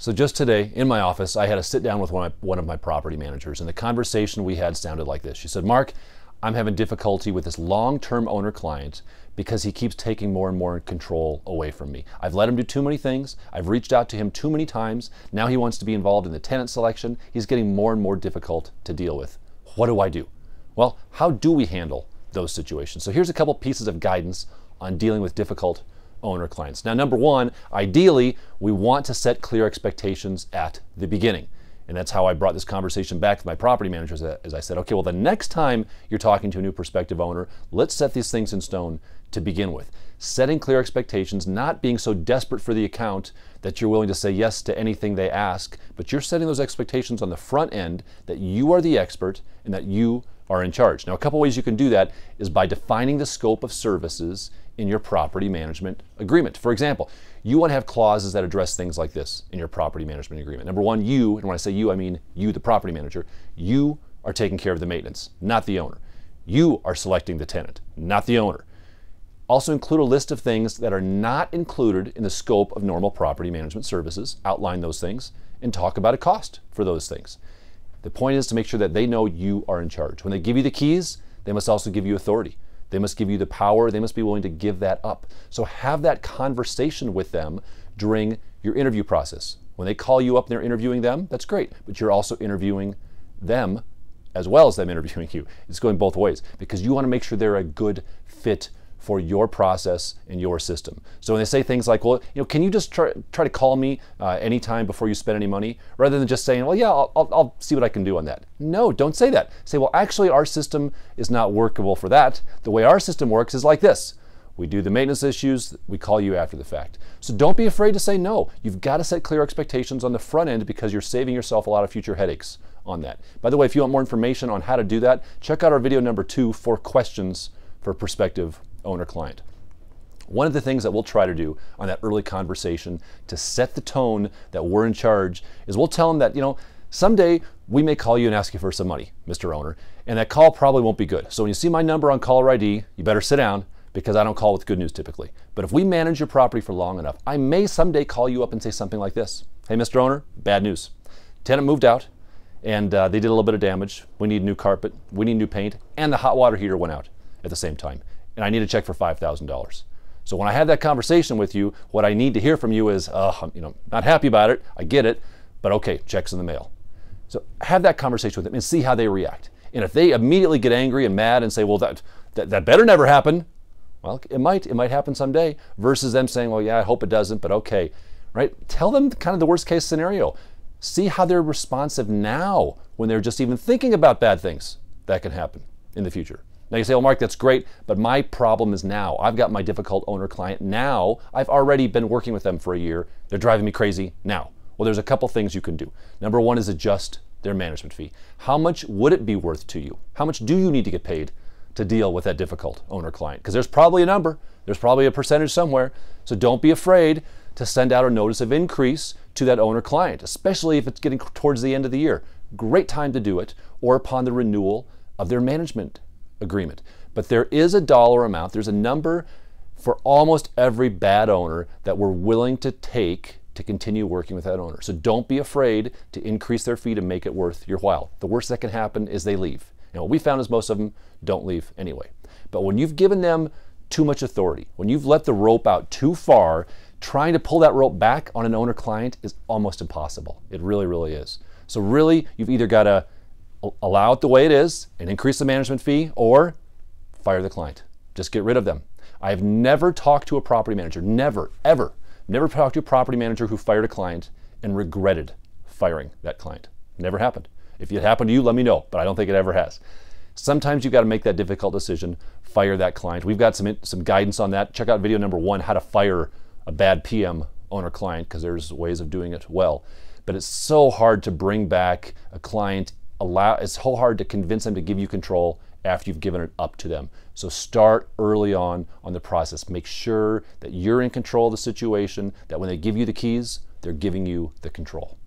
So just today in my office, I had a sit down with one of my property managers, and the conversation we had sounded like this. She said, "Mark, I'm having difficulty with this long-term owner client because he keeps taking more and more control away from me. I've let him do too many things. I've reached out to him too many times. Now he wants to be involved in the tenant selection. He's getting more and more difficult to deal with. What do I do?" Well, how do we handle those situations? So here's a couple pieces of guidance on dealing with difficult owner clients. Now, number one, ideally, we want to set clear expectations at the beginning. And that's how I brought this conversation back to my property managers, as I said, okay, well, the next time you're talking to a new prospective owner, let's set these things in stone to begin with. Setting clear expectations, not being so desperate for the account that you're willing to say yes to anything they ask, but you're setting those expectations on the front end that you are the expert and that you are in charge. Now, a couple ways you can do that is by defining the scope of services in your property management agreement. For example, you want to have clauses that address things like this in your property management agreement. Number one, you, and when I say you, I mean you, the property manager, you are taking care of the maintenance, not the owner. You are selecting the tenant, not the owner. Also include a list of things that are not included in the scope of normal property management services, outline those things, and talk about a cost for those things. The point is to make sure that they know you are in charge. When they give you the keys, they must also give you authority. They must give you the power. They must be willing to give that up. So have that conversation with them during your interview process. When they call you up and they're interviewing them, that's great, but you're also interviewing them as well as them interviewing you. It's going both ways because you want to make sure they're a good fit for your process and your system. So when they say things like, well, can you just try to call me anytime before you spend any money, rather than just saying, well, yeah, I'll see what I can do on that. No, don't say that. Say, well, actually, our system is not workable for that. The way our system works is like this. We do the maintenance issues, we call you after the fact. So don't be afraid to say no. You've got to set clear expectations on the front end because you're saving yourself a lot of future headaches on that. By the way, if you want more information on how to do that, check out our video number 2, 4 questions for prospective owner client. One of the things that we'll try to do on that early conversation to set the tone that we're in charge is we'll tell them that, someday we may call you and ask you for some money, Mr. Owner, and that call probably won't be good. So when you see my number on caller ID, you better sit down because I don't call with good news typically. But if we manage your property for long enough, I may someday call you up and say something like this. Hey, Mr. Owner, bad news. Tenant moved out and they did a little bit of damage. We need new carpet, we need new paint, and the hot water heater went out at the same time. And I need a check for $5,000. So when I have that conversation with you, what I need to hear from you is, I'm not happy about it, I get it, but okay, check's in the mail. So have that conversation with them and see how they react. And if they immediately get angry and mad and say, well, that better never happen, well, it might happen someday, versus them saying, well, yeah, I hope it doesn't, but okay, right? Tell them kind of the worst case scenario. See how they're responsive now when they're just even thinking about bad things that can happen in the future. Now you say, well, Mark, that's great, but my problem is now. I've got my difficult owner client now. I've already been working with them for a year. They're driving me crazy now. Well, there's a couple things you can do. Number one is adjust their management fee. How much would it be worth to you? How much do you need to get paid to deal with that difficult owner client? Because there's probably a number. There's probably a percentage somewhere. So don't be afraid to send out a notice of increase to that owner client, especially if it's getting towards the end of the year. Great time to do it, or upon the renewal of their management agreement. But there is a dollar amount, there's a number for almost every bad owner that we're willing to take to continue working with that owner. So don't be afraid to increase their fee to make it worth your while. The worst that can happen is they leave. And what we found is most of them don't leave anyway. But when you've given them too much authority, when you've let the rope out too far, trying to pull that rope back on an owner client is almost impossible. It really, really is. So really, you've either got to allow it the way it is and increase the management fee, or fire the client. Just get rid of them. I have never talked to a property manager, never talked to a property manager who fired a client and regretted firing that client. Never happened. If it happened to you, let me know, but I don't think it ever has. Sometimes you've got to make that difficult decision, fire that client. We've got some guidance on that. Check out video number 1, how to fire a bad PM owner client, because there's ways of doing it well. But it's so hard to bring back a client. It's so hard to convince them to give you control after you've given it up to them. So start early on the process. Make sure that you're in control of the situation, that when they give you the keys, they're giving you the control.